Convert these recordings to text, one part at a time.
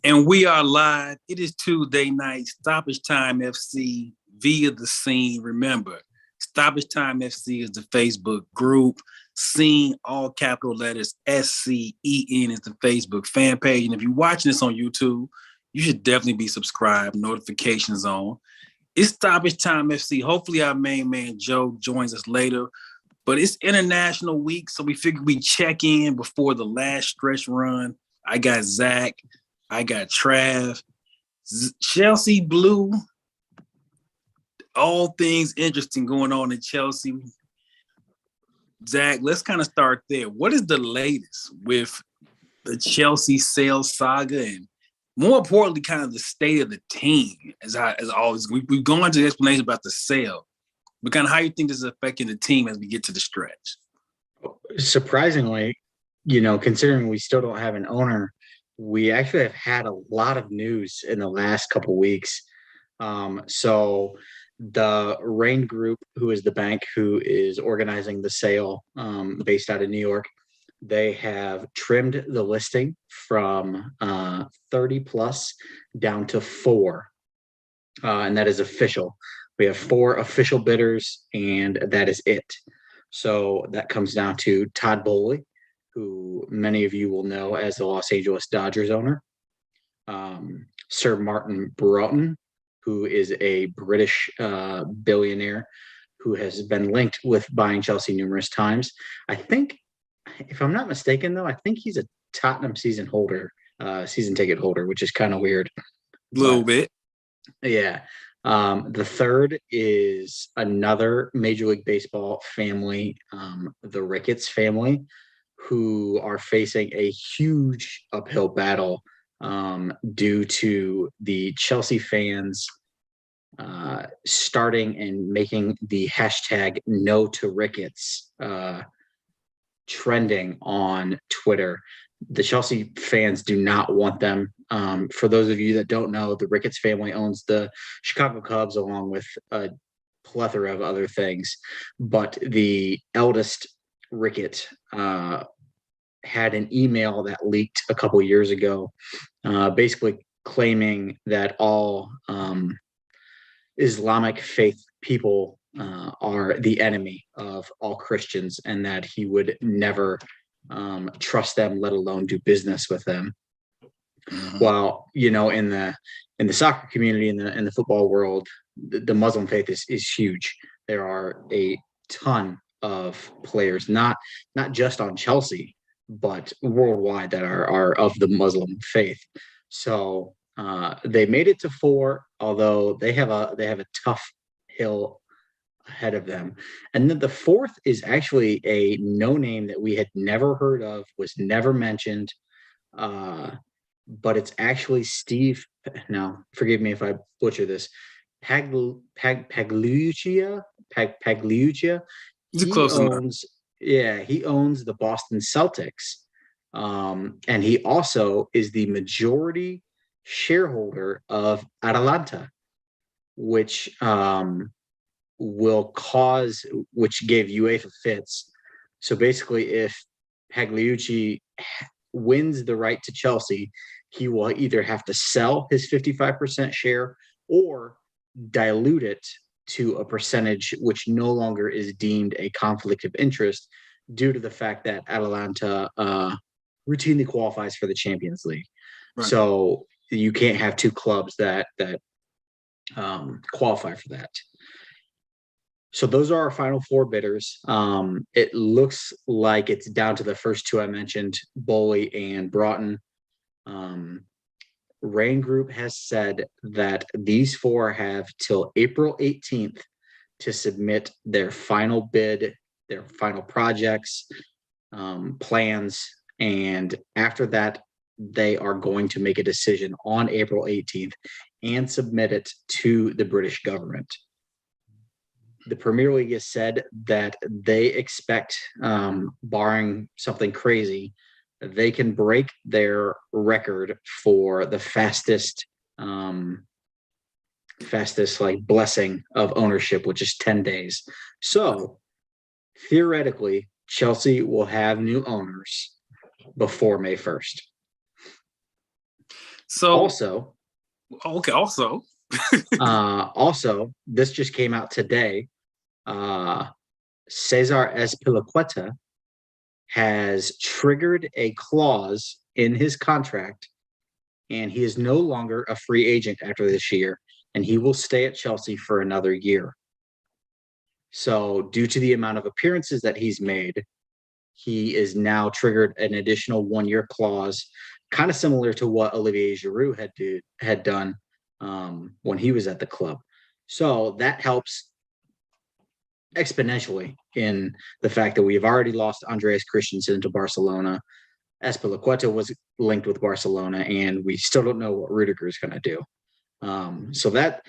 And we are live. It is Tuesday night, Stoppage Time FC via the Scene. Remember, Stoppage Time FC is the Facebook group. Scene, all capital letters, SCEN is the Facebook fan page. And if you're watching this on YouTube, you should definitely be subscribed, notifications on. It's Stoppage Time FC. Hopefully our main man Joe joins us later. But it's International Week, so we figured we check in before the last stretch run. I got Zach. I got Trav. Chelsea Blue. All things interesting going on in Chelsea. Zach, let's kind of start there. What is the latest with the Chelsea sales saga, and more importantly, kind of the state of the team? As always, we've gone into the explanation about the sale, but kind of how you think this is affecting the team as we get to the stretch. Surprisingly, considering we still don't have an owner, we actually have had a lot of news in the last couple of weeks. So the Rain Group, who is the bank who is organizing the sale based out of New York, they have trimmed the listing from 30 plus down to 4. And that is official. We have 4 official bidders, and that is it. So that comes down to Todd Bowley, who many of you will know as the Los Angeles Dodgers owner, Sir Martin Broughton, who is a British billionaire who has been linked with buying Chelsea numerous times. I think, if I'm not mistaken, though, I think he's a Tottenham season ticket holder, which is kind of weird. A little bit. Yeah. The third is another Major League Baseball family, the Ricketts family, who are facing a huge uphill battle due to the Chelsea fans starting and making the hashtag no to Ricketts trending on Twitter. The Chelsea fans do not want them. For those of you that don't know, the Ricketts family owns the Chicago Cubs along with a plethora of other things. But the eldest Rickett had an email that leaked a couple years ago, basically claiming that all Islamic faith people are the enemy of all Christians, and that he would never trust them, let alone do business with them. Well, in the soccer community, in the football world, the Muslim faith is huge. There are a ton of players, not just on Chelsea, but worldwide, that are of the Muslim faith. So they made it to 4, although they have a tough hill ahead of them. And then the 4th is actually a no name that we had never heard of, was never mentioned. But it's actually Steve. Now, forgive me if I butcher this. Pagliuca. He owns the Boston Celtics, and he also is the majority shareholder of Atalanta, which gave UEFA fits. So basically, if Pagliuca wins the right to Chelsea, he will either have to sell his 55% share or dilute it to a percentage which no longer is deemed a conflict of interest, due to the fact that Atalanta routinely qualifies for the Champions League. Right. So you can't have 2 clubs that qualify for that. So those are our final 4 bidders. It looks like it's down to the first 2 I mentioned, Bowley and Broughton. Rain Group has said that these 4 have till April 18th to submit their final bid, their final projects, plans, and after that, they are going to make a decision on April 18th and submit it to the British government. The Premier League has said that they expect, barring something crazy, they can break their record for the fastest blessing of ownership, which is 10 days. So theoretically, Chelsea will have new owners before May 1st. So Also, okay, also. also, this just came out today. Cesar Azpilicueta has triggered a clause in his contract, and he is no longer a free agent after this year, and he will stay at Chelsea for another year. So, due to the amount of appearances that he's made, he is now triggered an additional 1 year clause, kind of similar to what Olivier Giroud had done when he was at the club. So that helps exponentially in the fact that we've already lost Andreas Christensen to Barcelona. Espilicueta was linked with Barcelona, and we still don't know what Rudiger is going to do. So that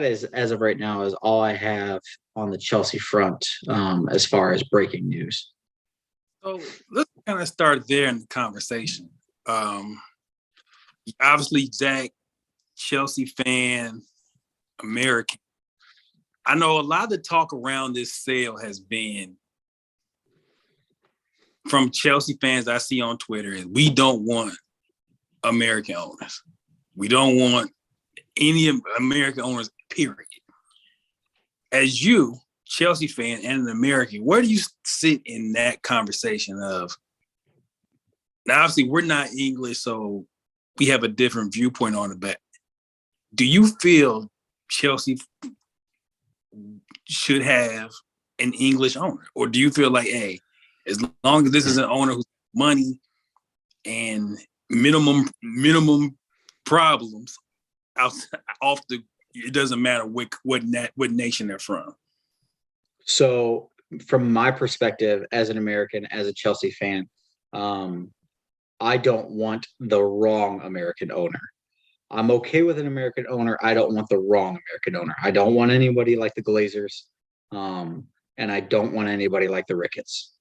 is, as of right now, is all I have on the Chelsea front as far as breaking news. So let's kind of start there in the conversation. Obviously, Zach, Chelsea fan, American. I know a lot of the talk around this sale has been from Chelsea fans I see on Twitter is we don't want American owners. We don't want any American owners, period. As you, Chelsea fan and an American, where do you sit in that conversation of, now obviously we're not English, so we have a different viewpoint on it, but do you feel Chelsea should have an English owner? Or do you feel like, hey, as long as this is an owner who's money and minimum problems it doesn't matter what nation they're from? So from my perspective as an American, as a Chelsea fan, I don't want the wrong American owner. I'm okay with an American owner. I don't want the wrong American owner. I don't want anybody like the Glazers, and I don't want anybody like the Ricketts.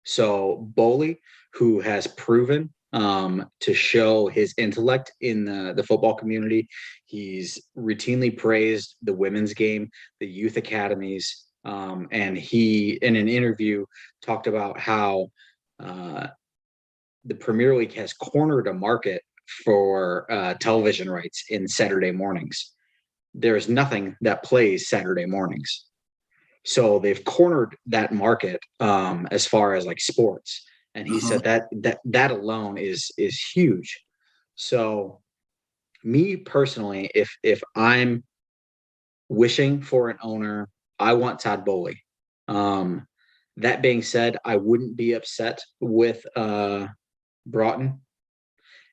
So Bowley, who has proven to show his intellect in the football community, he's routinely praised the women's game, the youth academies, and he, in an interview, talked about how the Premier League has cornered a market for television rights in Saturday mornings. There's nothing that plays Saturday mornings. So they've cornered that market as far as like sports. And he said that alone is huge. So me personally, if I'm wishing for an owner, I want Todd Bowley. That being said, I wouldn't be upset with Broughton.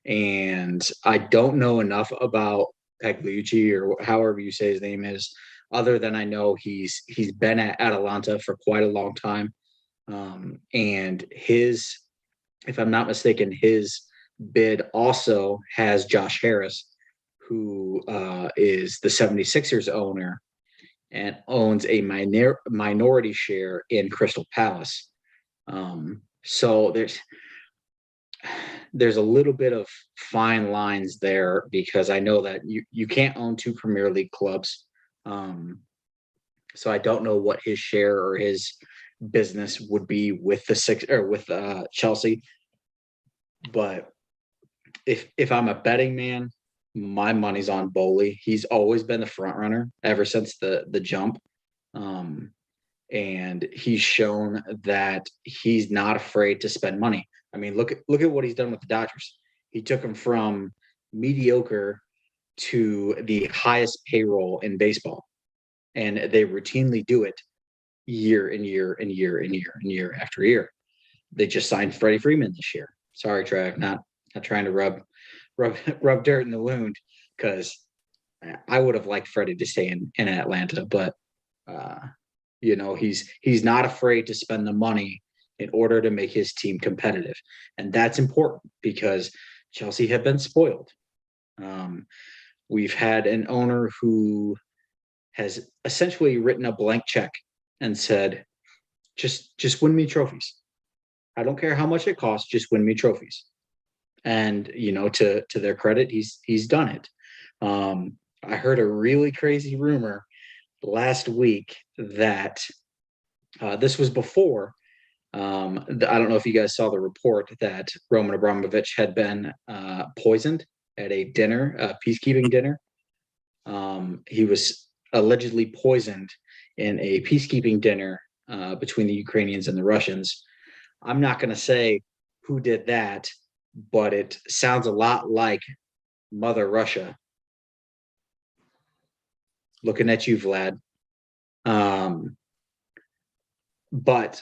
And I don't know enough about Pagliucci, or however you say his name is, other than I know he's been at Atalanta for quite a long time. And his, if I'm not mistaken, his bid also has Josh Harris, who is the 76ers owner and owns a minority share in Crystal Palace. So there's a little bit of fine lines there, because I know that you can't own two Premier League clubs. So I don't know what his share or his business would be with Chelsea. But if I'm a betting man, my money's on Bowley. He's always been the front runner ever since the jump. And he's shown that he's not afraid to spend money. I mean, look at what he's done with the Dodgers. He took them from mediocre to the highest payroll in baseball, and they routinely do it year and year and year and year and year after year. They just signed Freddie Freeman this year. Sorry, Trav, not trying to rub dirt in the wound, because I would have liked Freddie to stay in Atlanta, but he's not afraid to spend the money in order to make his team competitive. And that's important, because Chelsea have been spoiled. We've had an owner who has essentially written a blank check and said, just win me trophies. I don't care how much it costs, just win me trophies. And, to their credit, he's done it. I heard a really crazy rumor last week that this was before, I don't know if you guys saw the report that Roman Abramovich had been poisoned at a dinner, a peacekeeping dinner. He was allegedly poisoned in a peacekeeping dinner between the Ukrainians and the Russians. I'm not going to say who did that, but it sounds a lot like Mother Russia. Looking at you, Vlad. But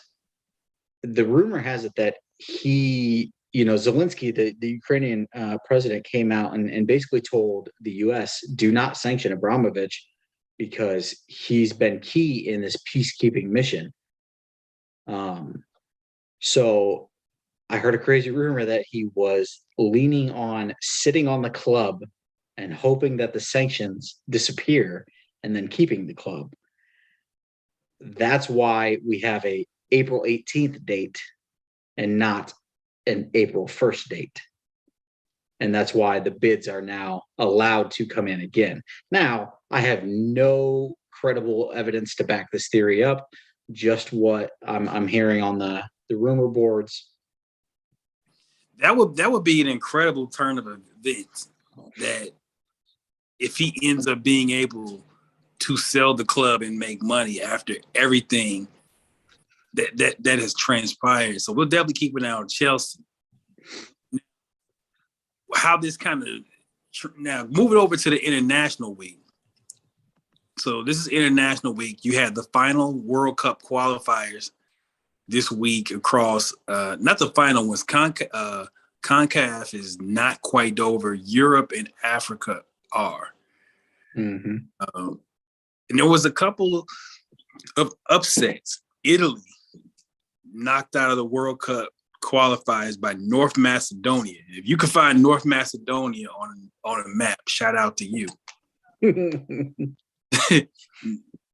the rumor has it that Zelensky, the Ukrainian president, came out and basically told the U.S. do not sanction Abramovich because he's been key in this peacekeeping mission. So I heard a crazy rumor that he was leaning on sitting on the club and hoping that the sanctions disappear and then keeping the club. That's why we have a April 18th date and not an April 1st date. And that's why the bids are now allowed to come in again. Now, I have no credible evidence to back this theory up, just what I'm hearing on the rumor boards. That would be an incredible turn of events, that if he ends up being able to sell the club and make money after everything that has transpired. So we'll definitely keep an eye on Chelsea. How this kind of now moving over to the international week. So this is international week. You had the final World Cup qualifiers this week across not the final ones. CONCACAF is not quite over. Europe and Africa are. Mm-hmm. And there was a couple of upsets. Italy knocked out of the World Cup qualifiers by North Macedonia. If you can find North Macedonia on a map, shout out to you.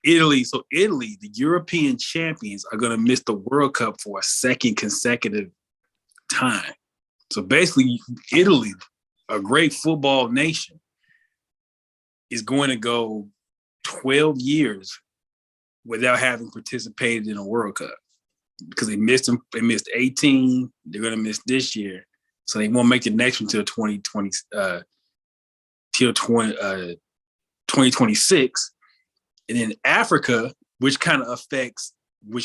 Italy, the European champions, are going to miss the World Cup for a second consecutive time. So basically, Italy, a great football nation, is going to go 12 years without having participated in a World Cup because they missed 18. They're going to miss this year. So they won't make the next one till 2026. And then Africa, which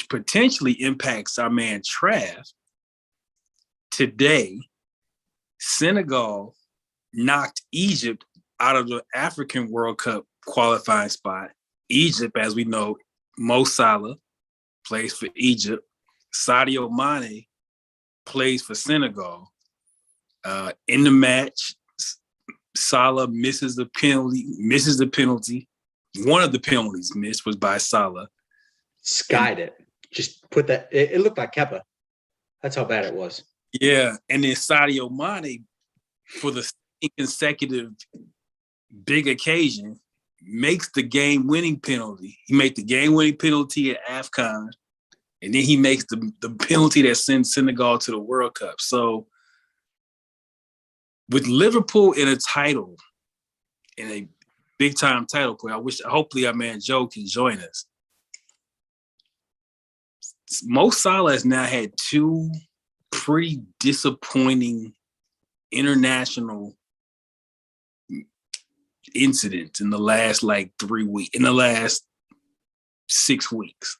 potentially impacts our man Trav. Today, Senegal knocked Egypt out of the African World Cup qualifying spot. Egypt, as we know, Mo Salah plays for Egypt. Sadio Mane plays for Senegal. In the match, Salah misses the penalty. One of the penalties missed was by Salah. Skied it. Just put that. It looked like Kepa. That's how bad it was. Yeah, and then Sadio Mane, for the consecutive big occasion, makes the game-winning penalty. He made the game-winning penalty at AFCON, and then he makes the penalty that sends Senegal to the World Cup. So with Liverpool in a title, in a big-time title play, hopefully our man Joe can join us. Mo Salah has now had two pretty disappointing international incidents in the last 3 weeks, in the last 6 weeks.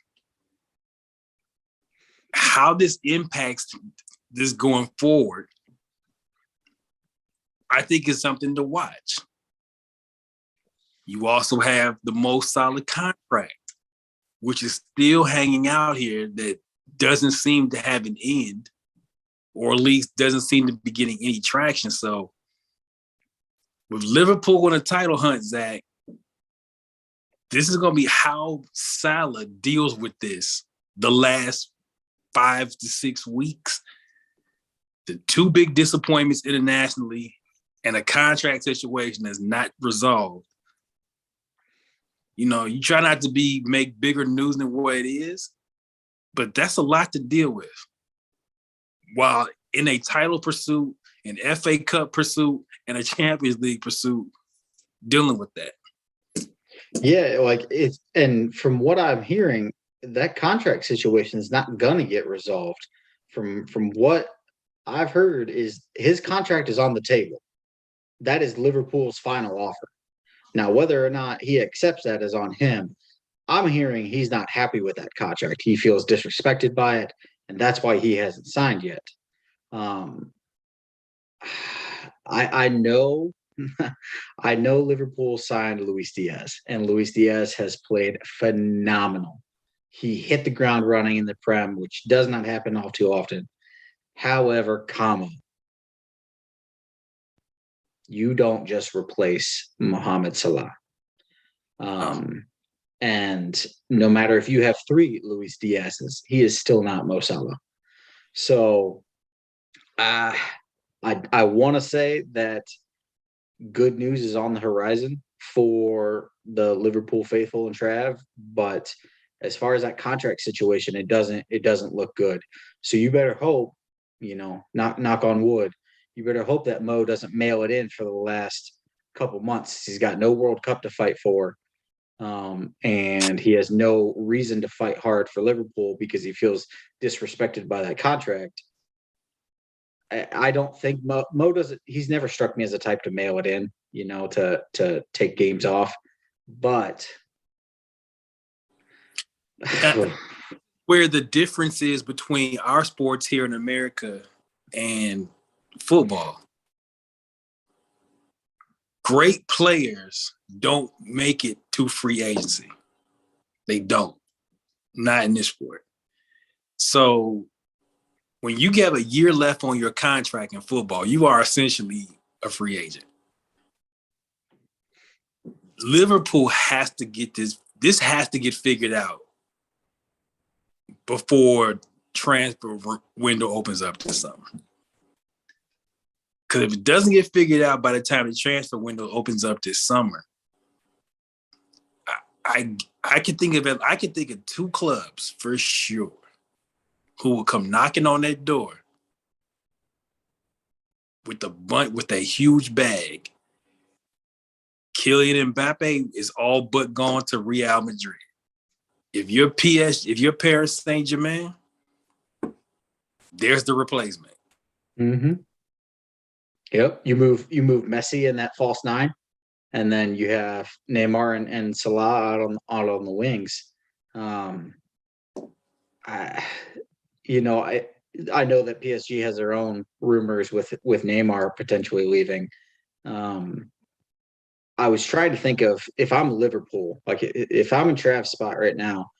How this impacts this going forward, I think is something to watch. You also have the Mo Salah contract, which is still hanging out here, that doesn't seem to have an end, or at least doesn't seem to be getting any traction. So with Liverpool in a title hunt, Zach, this is going to be how Salah deals with this the last 5 to 6 weeks. The two big disappointments internationally and a contract situation that's not resolved. You know, you try not to make bigger news than what it is, but that's a lot to deal with. While in a title pursuit, an FA Cup pursuit, and a Champions League pursuit, dealing with that. Yeah, and from what I'm hearing, that contract situation is not gonna get resolved. From what I've heard, is his contract is on the table. that is Liverpool's final offer. Now, whether or not he accepts that is on him. I'm hearing he's not happy with that contract. He feels disrespected by it, and that's why he hasn't signed yet. Um, I know I know Liverpool signed Luis Diaz, and Luis Diaz has played phenomenal. He hit the ground running in the Prem, which does not happen all too often. However, you don't just replace Mohamed Salah. And no matter if you have 3 Luis Diaz's, he is still not Mo Salah. So I want to say that good news is on the horizon for the Liverpool faithful and Trav, but as far as that contract situation, it doesn't look good. So you better hope, knock on wood, you better hope that Mo doesn't mail it in for the last couple months. He's got no World Cup to fight for. And he has no reason to fight hard for Liverpool because he feels disrespected by that contract. I don't think Mo doesn't. He's never struck me as a type to mail it in, to take games off. But where the difference is between our sports here in America and football. Great players don't make it to free agency. They don't. Not in this sport. So when you have a year left on your contract in football, you are essentially a free agent. Liverpool has to get this. This has to get figured out before transfer window opens up this summer. Because if it doesn't get figured out by the time the transfer window opens up this summer, I can think of it. I can think of 2 clubs for sure who will come knocking on that door with a huge bag. Kylian Mbappe is all but gone to Real Madrid. If you're Paris Saint-Germain, there's the replacement. Mm-hmm. Yep. You move Messi in that false 9, and then you have Neymar and Salah out on the wings. I know that PSG has their own rumors with Neymar potentially leaving. I was trying to think of, if I'm Liverpool, like if I'm in Trav's spot right now,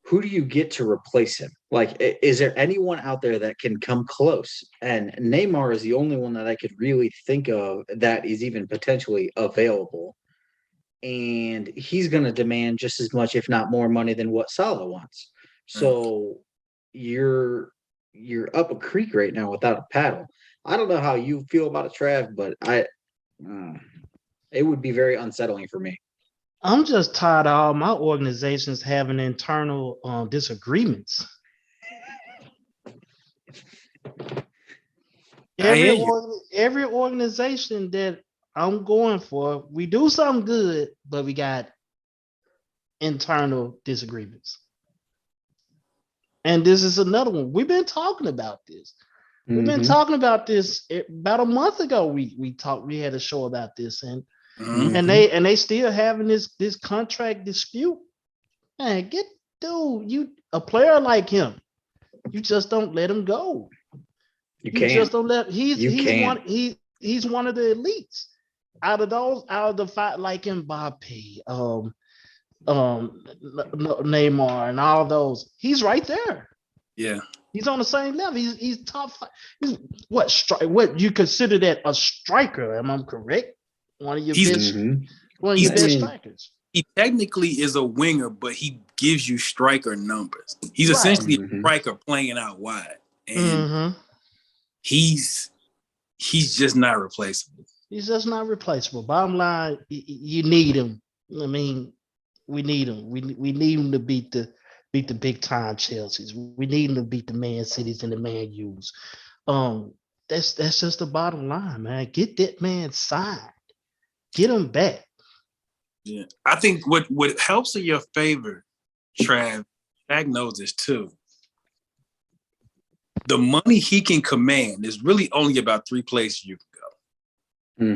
who do you get to replace him? Like, is there anyone out there that can come close? And Neymar is the only one that I could really think of that is even potentially available. And he's going to demand just as much, if not more money than what Salah wants. So you're up a creek right now without a paddle. I don't know how you feel about it, Trav, but it would be very unsettling for me. I'm just tired of all my organizations having internal disagreements. Every organization that I'm going for, we do something good, but we got internal disagreements. And this is another one. We've been talking about this. We've been talking about this about a month ago. We had a show about this, and they still having this contract dispute. Man, a player like him, you just don't let him go. Just don't let he's one of the elites. Out of the five, like Mbappe, Neymar, and all those, he's right there. Yeah, he's on the same level. He's top 5. What you consider that a striker? Am I correct? One of your best strikers. He technically is a winger, but he gives you striker numbers. He's essentially a striker playing out wide, and he's just not replaceable. He's just not replaceable. Bottom line, you need him. I mean, we need him. We need him to beat the big time Chelseas. We need him to beat the Man Cities and the Man U's. That's just the bottom line, man. Get that man signed. Get him back. Yeah, I think what helps in your favor, Trav, Shaq knows this too. The money he can command is really only about 3 places you can go.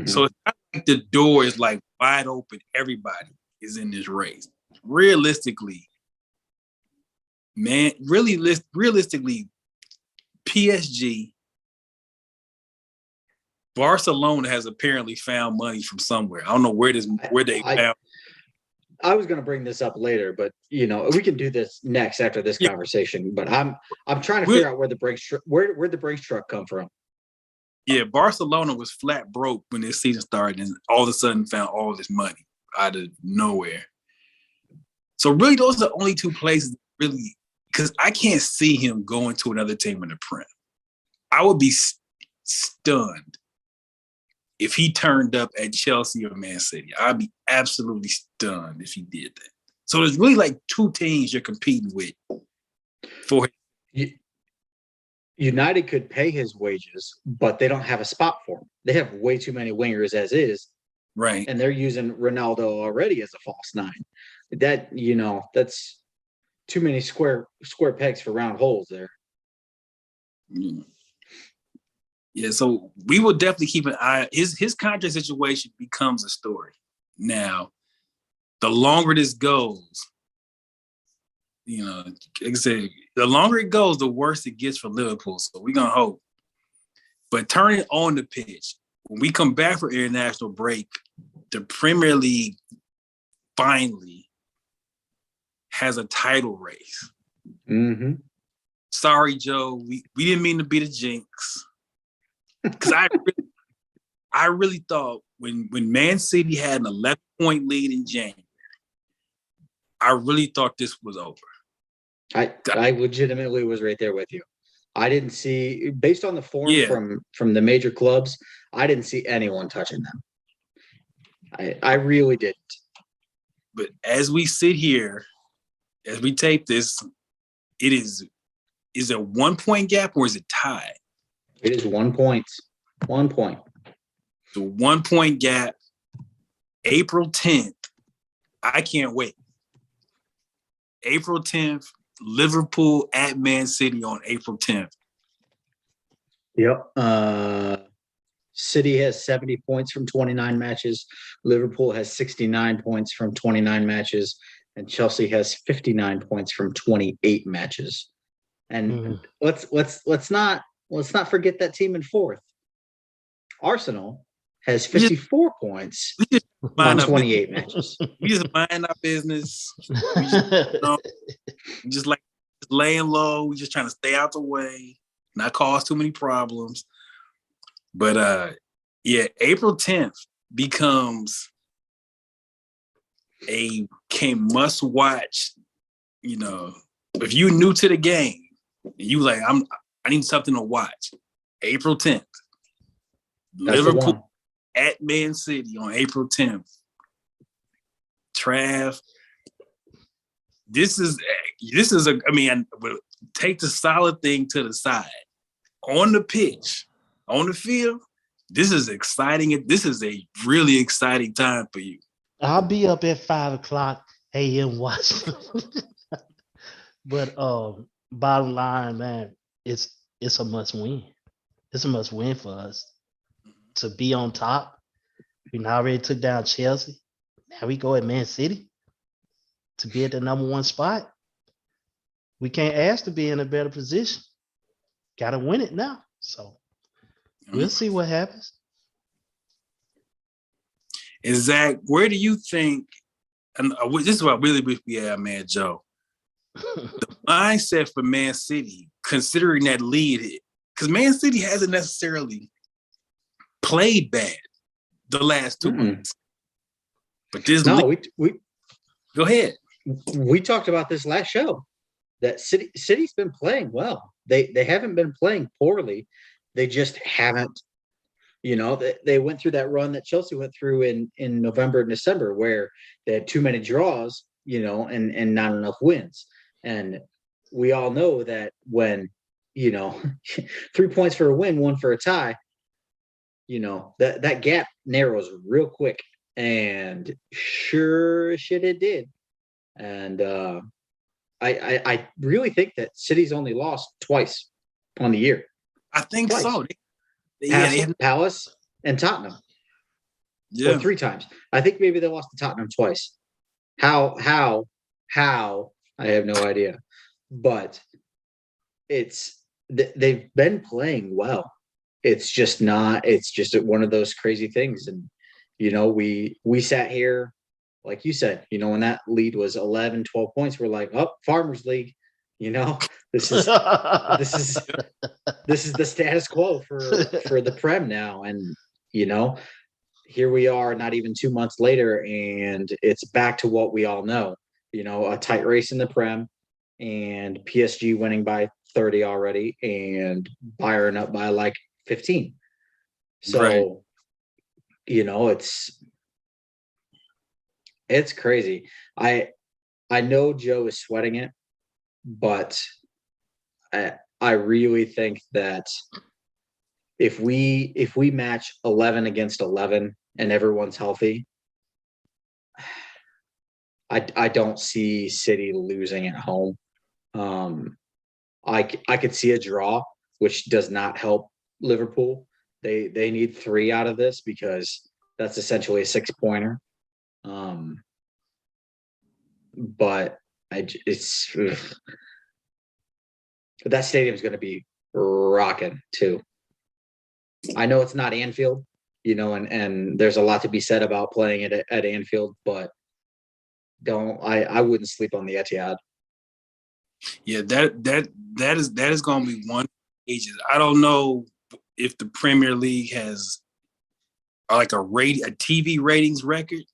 So it's not like the door is like wide open. Everybody is in this race. Realistically, realistically, PSG, Barcelona has apparently found money from somewhere. I don't know where they found. I was going to bring this up later, but we can do this next after this conversation. But I'm trying to figure out where the Brinks truck come from. Yeah, Barcelona was flat broke when this season started, and all of a sudden found all this money out of nowhere. So really, those are the only two places really, because I can't see him going to another team in the Prem. I would be stunned if he turned up at Chelsea or Man City. I'd be absolutely stunned if he did that. So there's really like two teams you're competing with for him. United could pay his wages, but they don't have a spot for him. They have way too many wingers as is. Right. And they're using Ronaldo already as a false nine. That's too many square pegs for round holes there. Yeah, so we will definitely keep an eye. His contract situation becomes a story. Now, the longer this goes, like I said, the longer it goes, the worse it gets for Liverpool. So we're going to hope. But turning on the pitch, when we come back for international break, the Premier League finally has a title race. Mm-hmm. Sorry, Joe. We didn't mean to be the jinx. Because I really thought when Man City had an 11-point lead in January, I really thought this was over. I legitimately was right there with you. I didn't see, based on the form from the major clubs, I didn't see anyone touching them. I really didn't. But as we sit here, as we tape this, is it a 1-point gap or is it tied? It is 1 point. 1 point. The 1-point gap, April 10th. I can't wait. April 10th, Liverpool at Man City on April 10th. Yep. City has 70 points from 29 matches. Liverpool has 69 points from 29 matches. And Chelsea has 59 points from 28 matches. And let's not forget that team in fourth. Arsenal has 54 points on 28 matches. We just mind our business. We just laying low. We just trying to stay out the way, not cause too many problems. But April 10th becomes a must watch. If you're new to the game and you like, I need something to watch. April 10th. That's Liverpool at Man City on April 10th. Trav, this is take the solid thing to the side. On the pitch, on the field, this is exciting. This is a really exciting time for you. I'll be up at 5:00 a.m. watching. But bottom line, man, it's a must win. It's a must win for us to be on top. We already took down Chelsea. Now we go at Man City to be at the number 1 spot. We can't ask to be in a better position. Got to win it now. So we'll see what happens. And Zach, where do you think, and this is what I really wish we had, man, Joe, the mindset for Man City, considering that lead, because Man City hasn't necessarily played bad the last 2 months. But this we go ahead. We talked about this last show that City's been playing well. They haven't been playing poorly. They just haven't. They went through that run that Chelsea went through in November and December where they had too many draws, and not enough wins. And we all know that when 3 points for a win, 1 for a tie, that gap narrows real quick, and sure shit it did. And I really think that City's only lost twice on the year. I think twice. so. Palace and Tottenham. Yeah. Or 3 times. I think maybe they lost to Tottenham twice. How? I have no idea. But they've been playing well. It's just one of those crazy things. And, we sat here, like you said, when that lead was 11, 12 points, we're like, oh, Farmers League, this is the status quo for the Prem now. And, here we are not even 2 months later, and it's back to what we all know, a tight race in the Prem, and PSG winning by 30 already, and Bayern up by like 15. So, right. It's crazy. I know Joe is sweating it, but I really think that if we match 11 against 11 and everyone's healthy, I don't see City losing at home. I could see a draw, which does not help Liverpool. They need 3 out of this because that's essentially a 6-pointer. But that stadium's going to be rocking too. I know it's not Anfield, and there's a lot to be said about playing it at Anfield, but I wouldn't sleep on the Etihad. Yeah, that is going to be one ages. I don't know if the Premier League has like a TV ratings record,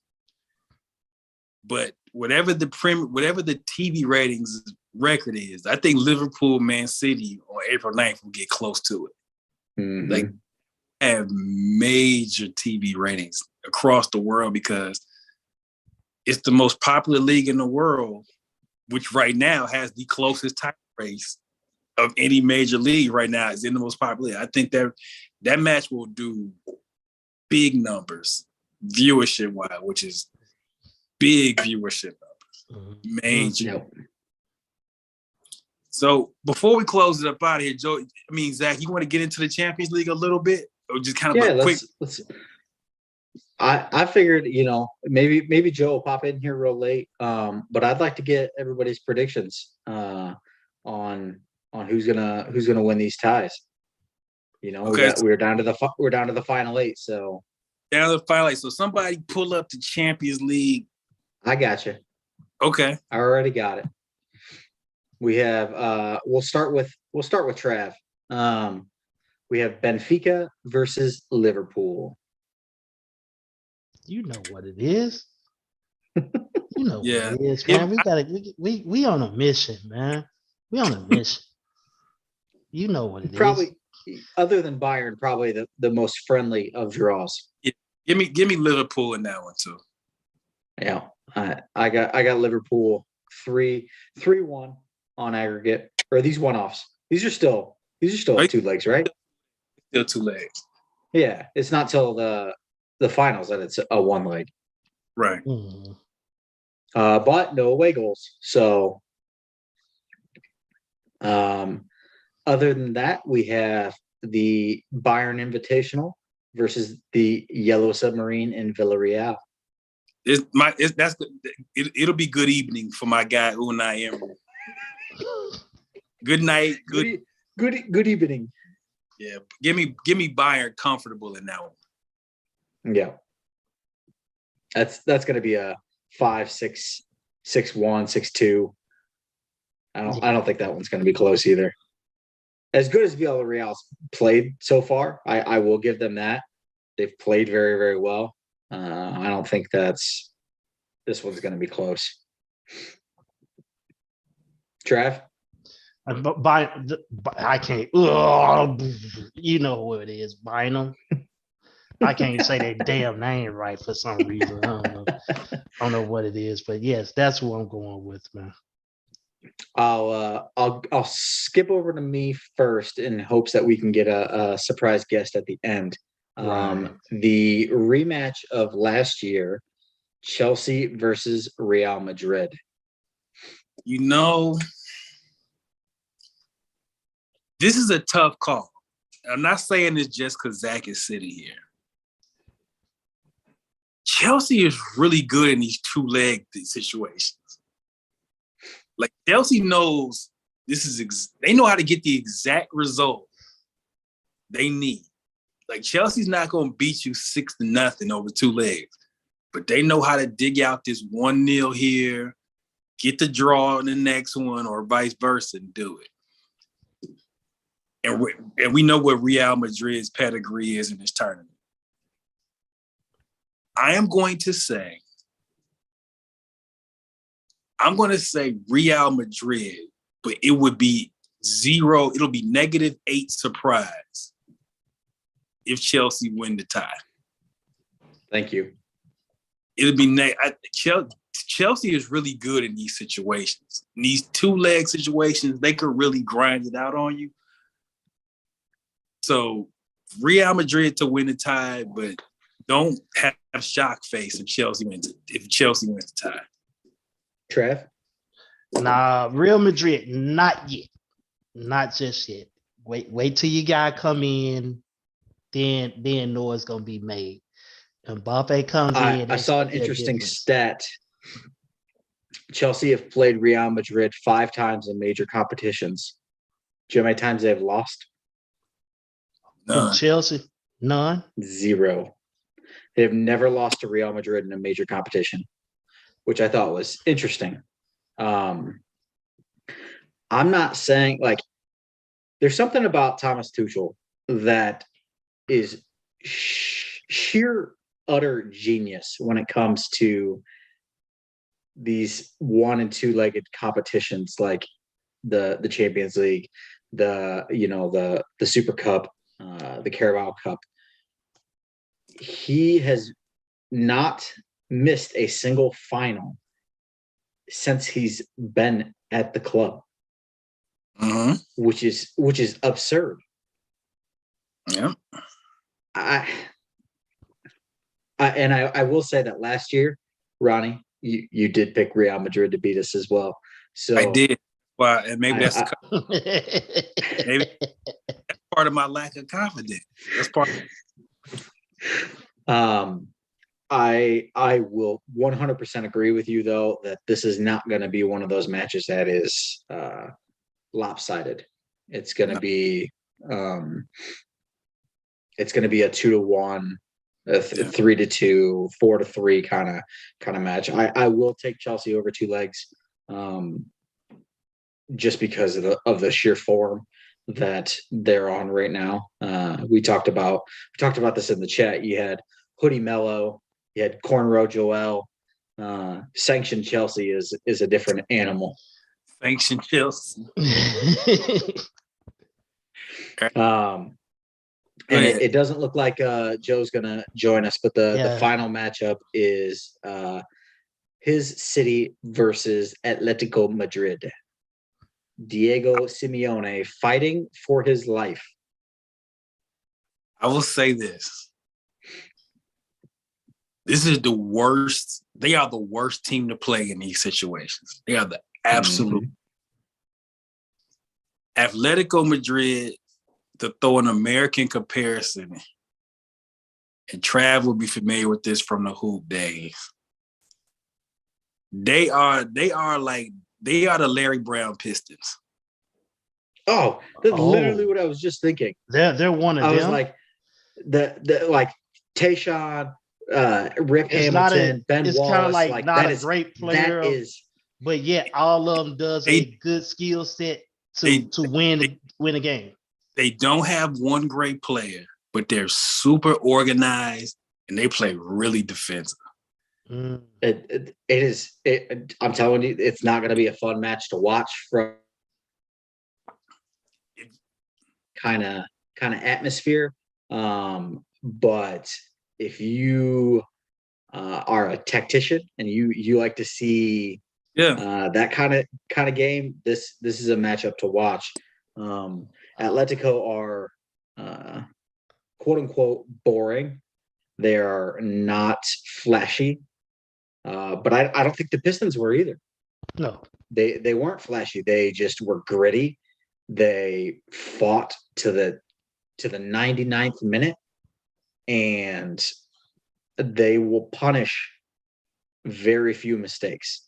but whatever the TV ratings record is, I think Liverpool, Man City on April 9th will get close to it. Mm-hmm. Like, have major TV ratings across the world because it's the most popular league in the world, which right now has the closest title race of any major league right now. Is in the most popular. I think that match will do big numbers viewership wise, which is big viewership numbers, major. Yep. So before we close it up out of here, Zach, you want to get into the Champions League a little bit, or just kind of quick? Let's. I figured, maybe Joe will pop in here real late, but I'd like to get everybody's predictions on who's gonna win these ties. Okay. We're down to the final 8. So down to the final 8. So somebody pull up the Champions League. I got you. Okay, I already got it. We have. We'll start with Trav. We have Benfica versus Liverpool. You know what it is. You know Yeah. what it is, man. We on a mission, man. We on a mission. You know what it probably, is. Other than Bayern, probably the most friendly of draws. Yeah. Give me Liverpool in that one too. Yeah. I got Liverpool 3-1 on aggregate. Or these one-offs. These are still 2 legs, right? Still 2 legs. Yeah. It's not till the finals that it's a 1 leg. Right. Mm-hmm. But no away goals. So other than that, we have the Bayern Invitational versus the Yellow Submarine in Villarreal. It'll be good evening for my guy Unai Emery. Good night. Good evening. Yeah, give me Bayern comfortable in that one. Yeah, that's going to be a 5-6, 6-1, 6-2. I don't think that one's going to be close either. As good as Villarreal's played so far, I will give them that. They've played very, very well. I don't think this one's going to be close. Trav? I can't. You know who it is, Bynum. I can't say that damn name right for some reason. I don't know what it is, but yes, that's who I'm going with, man. I'll skip over to me first in hopes that we can get a surprise guest at the end. Right. The rematch of last year, Chelsea versus Real Madrid. This is a tough call. I'm not saying this just because Zach is sitting here. Chelsea is really good in these two-leg situations. Like Chelsea knows they know how to get the exact result they need. Like Chelsea's not going to beat you 6-0 over 2 legs, but they know how to dig out this 1-0 here, get the draw in the next one, or vice versa, and do it. And we know what Real Madrid's pedigree is in this tournament. I'm going to say Real Madrid, but it would be it'll be -8 surprise if Chelsea win the tie. Thank you. It'll be Chelsea is really good in these situations. In these 2-leg situations, they could really grind it out on you. So Real Madrid to win the tie, but don't have shock face if Chelsea wins the tie. Trev? Nah, Real Madrid, not yet. Not just yet. Wait till your guy come in, then noise gonna be made. And Mbappe comes in. I saw an interesting stat. Chelsea have played Real Madrid 5 times in major competitions. Do you know how many times they've lost? None. Chelsea? None. 0. They have never lost to Real Madrid in a major competition, which I thought was interesting. I'm not saying there's something about Thomas Tuchel that is sheer utter genius when it comes to these 1- and 2-legged competitions like the Champions League, the Super Cup, the Carabao Cup. He has not missed a single final since he's been at the club, which is absurd. Yeah. I will say that last year, Ronnie, you did pick Real Madrid to beat us as well. So I did. Well, and maybe that's part of my lack of confidence. That's part. I will 100% agree with you though that this is not going to be one of those matches that is lopsided. It's going to be a 2-1, a 3-2, 4-3 kind of match. I will take Chelsea over 2 legs, just because of the sheer form that they're on right now. We talked about this in the chat. You had Hoodie Mello, you had Cornrow Joel. Sanctioned Chelsea is a different animal. Sanctioned Chelsea. And it doesn't look like Joe's gonna join us, but the final matchup is his city versus Atletico Madrid. Diego Simeone fighting for his life. I will say this. This is the worst. They are the worst team to play in these situations. They are the absolute. Atletico Madrid, to throw an American comparison, and Trav will be familiar with this from the hoop days. They are the Larry Brown Pistons. Oh, that's literally what I was just thinking. They're one of them. I was like, the Tayshaun, Rip Hamilton, Ben Wallace. It's kind of like not a great player. That is, but yet all of them does a good skill set to win a game. They don't have one great player, but they're super organized and they play really defensive. It is. I'm telling you, it's not going to be a fun match to watch from kind of atmosphere. But if you are a tactician and you like to see that kind of game, this is a matchup to watch. Atletico are quote unquote boring. They are not flashy. But I don't think the Pistons were either. No, they weren't flashy. They just were gritty. They fought to the 99th minute, and they will punish very few mistakes.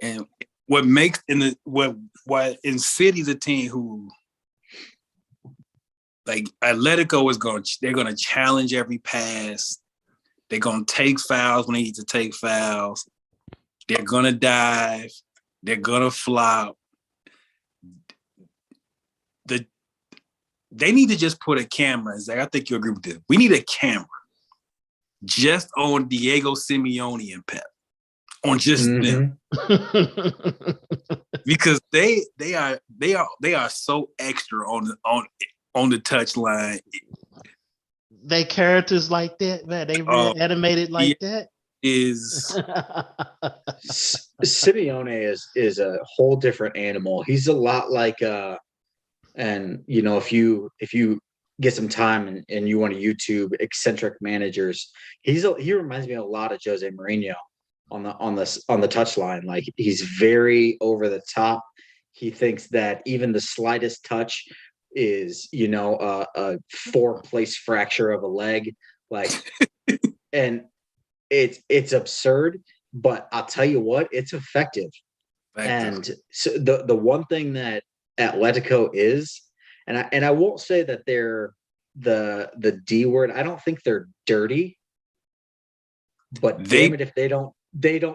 And what makes what in City's a team who, like, Atletico they're gonna challenge every pass. They're gonna take fouls when they need to take fouls. They're gonna dive. They're gonna flop. They need to just put a camera. Zach, I think you agree with this. We need a camera just on Diego Simeone and Pep, on just them, because they are so extra on the touchline. They characters like that, man. They animated like that. Simeone is a whole different animal. He's a lot like and if you get some time and you want to YouTube eccentric managers, he reminds me a lot of Jose Mourinho on the touchline. Like, he's very over the top. He thinks that even the slightest touch is a 4-place fracture of a leg, like, and it's absurd, but I'll tell you what, it's effective. And so the one thing that Atletico is, and I won't say that they're the D word. I don't think they're dirty, but damn it if they don't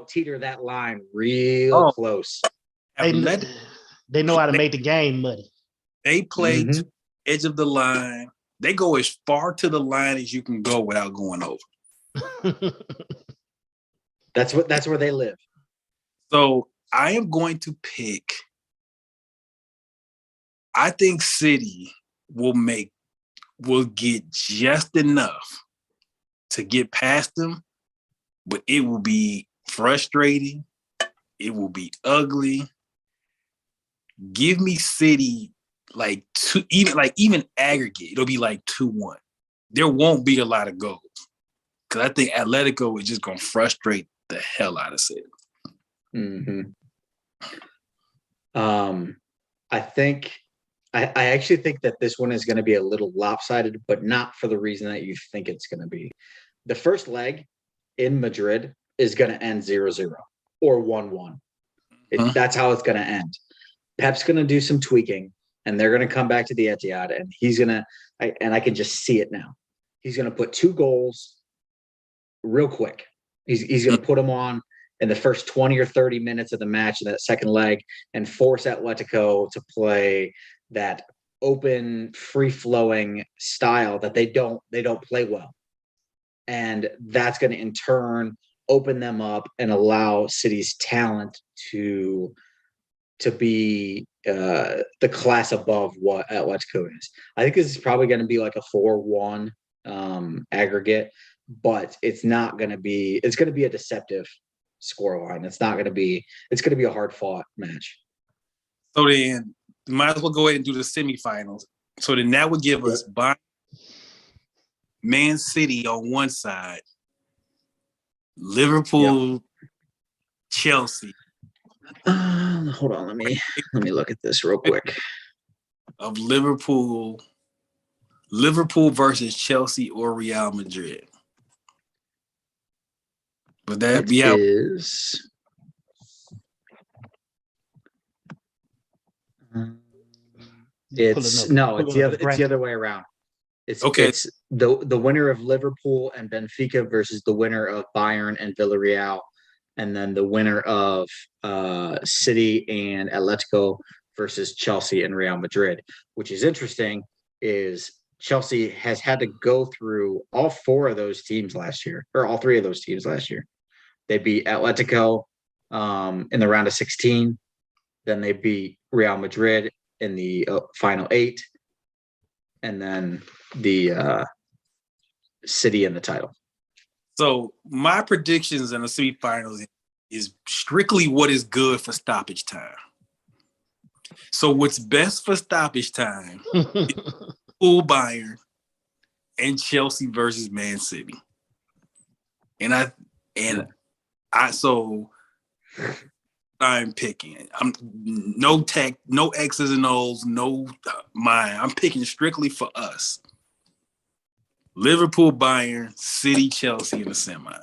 teeter that line real close. They know how to make the game muddy. They play to the edge of the line. They go as far to the line as you can go without going over. That's where they live. So I am going to pick. I think City will get just enough to get past them, but it will be frustrating. It will be ugly. Give me City like even aggregate. It'll be like 2-1. There won't be a lot of goals because I think Atletico is just going to frustrate the hell out of City. I actually think that this one is going to be a little lopsided, but not for the reason that you think it's going to be. The first leg in Madrid is going to end 0-0 or 1-1. That's how it's going to end. Pep's going to do some tweaking, and they're going to come back to the Etihad, and he's going to – and I can just see it now. He's going to put 2 goals real quick. He's going to put them on in the first 20 or 30 minutes of the match in that second leg and force Atletico to play that open, free-flowing style that they don't play well. And that's going to in turn open them up and allow City's talent to be the class above what Atletico is. I think this is probably going to be like a 4-1 aggregate, but it's not going to be. It's going to be a deceptive scoreline. It's going to be a hard-fought match. So then, we might as well go ahead and do the semifinals. So then that would give us Man City on one side, Liverpool, Chelsea. Hold on, let me look at this real quick. Of Liverpool versus Chelsea or Real Madrid. Would that be out? It's the other way around. It's the winner of Liverpool and Benfica versus the winner of Bayern and Villarreal, and then the winner of City and Atletico versus Chelsea and Real Madrid. Which is interesting is Chelsea has had to go through all 4 of those teams last year, or all 3 of those teams last year. They beat Atletico in the round of 16. Then they beat Real Madrid in the final 8. And then the City in the title. So my predictions in the semifinals is strictly what is good for stoppage time. So what's best for stoppage time is full Bayern and Chelsea versus Man City. I'm picking. I'm no X's and O's, no mine. I'm picking strictly for us. Liverpool, Bayern, City, Chelsea in the semis.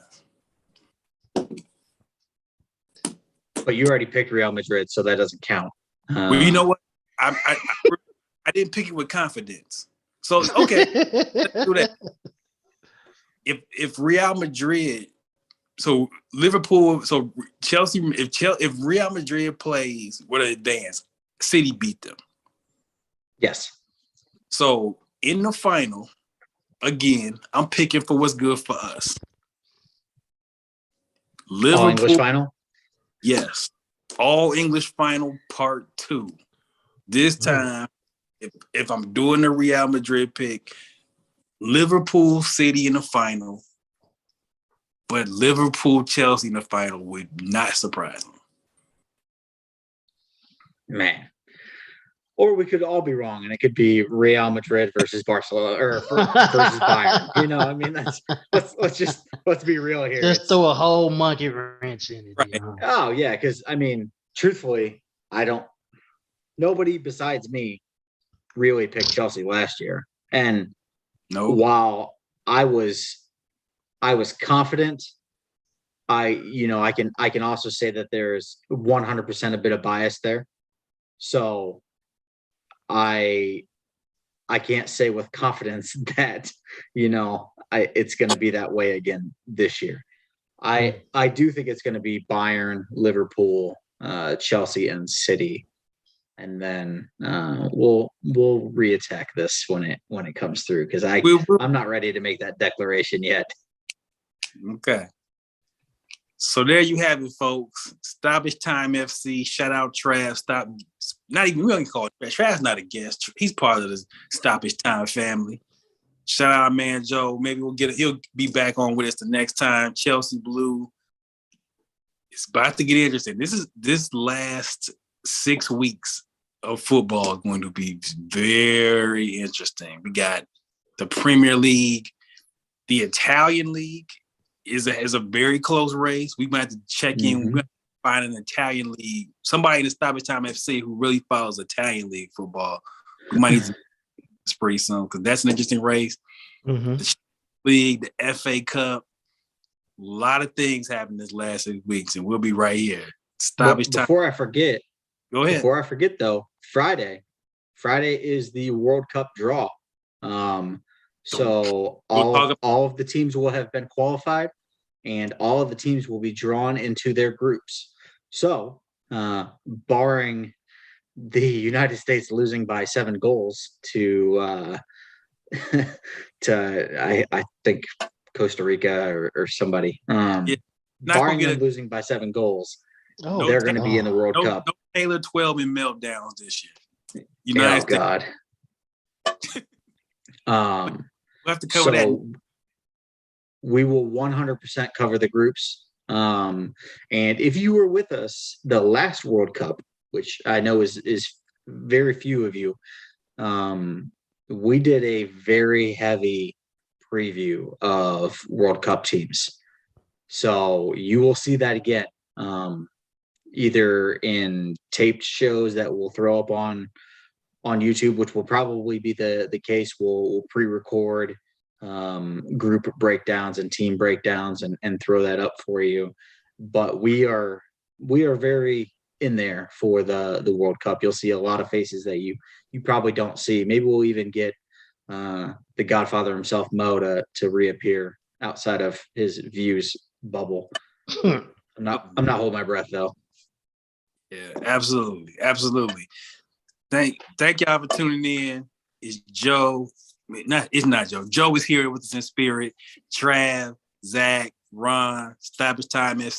But you already picked Real Madrid, so that doesn't count. Well, you know what? I didn't pick it with confidence. So okay, let's do that. If Real Madrid, so Liverpool, so Chelsea, if Real Madrid plays with an advance, City beat them. Yes. So in the final, again, I'm picking for what's good for us. Liverpool, All English final? Yes. All English final part 2. This time, if I'm doing the Real Madrid pick, Liverpool City in the final, but Liverpool Chelsea in the final would not surprise me. Man. Or we could all be wrong, and it could be Real Madrid versus Barcelona or versus Bayern. You know, I mean, let's be real here. Just throw a whole monkey wrench in it. Right. You know? Oh yeah, because I mean, truthfully, nobody besides me really picked Chelsea last year. And while I was confident, I can also say that there's 100% a bit of bias there. So I can't say with confidence that, it's going to be that way again this year. I do think it's going to be Bayern, Liverpool, Chelsea, and City, and then we'll reattack this when it comes through, because I'm not ready to make that declaration yet. Okay. So there you have it, folks. Stoppage Time FC. Shout out Trav. We don't call it Trav. Trav's not a guest. He's part of the Stoppage Time family. Shout out our man Joe. Maybe he'll be back on with us the next time. Chelsea Blue. It's about to get interesting. This last 6 weeks of football is going to be very interesting. We got the Premier League, the Italian League is a very close race. We might have to check in. We're going to find an Italian league, somebody in the Stoppage Time FC who really follows Italian league football. We might need to pretty soon, because that's an interesting race. The league, the FA Cup, a lot of things happened this last 6 weeks, and we'll be right here. Stoppage Time. Before I forget, go ahead. Before I forget though, Friday is the World Cup draw. So all of the teams will have been qualified, and all of the teams will be drawn into their groups. So, barring the United States losing by 7 goals to I think Costa Rica or somebody, barring them losing by 7 goals, they're going to be in the World Cup. No Taylor 12 and meltdowns this year. God. We'll have to cover that. We will 100% cover the groups. And if you were with us the last World Cup, which I know is very few of you, we did a very heavy preview of World Cup teams. So you will see that again, either in taped shows that we'll throw up on YouTube, which will probably be the case. We'll pre-record group breakdowns and team breakdowns and throw that up for you. But we are very in there for the World Cup. You'll see a lot of faces that you probably don't see. Maybe we'll even get the Godfather himself, Mo, to reappear outside of his views bubble. I'm not holding my breath though. Yeah, absolutely. Thank y'all for tuning in. It's Joe. It's not Joe. Joe is here with us in spirit. Trav, Zach, Ron, Stoppage Time FC.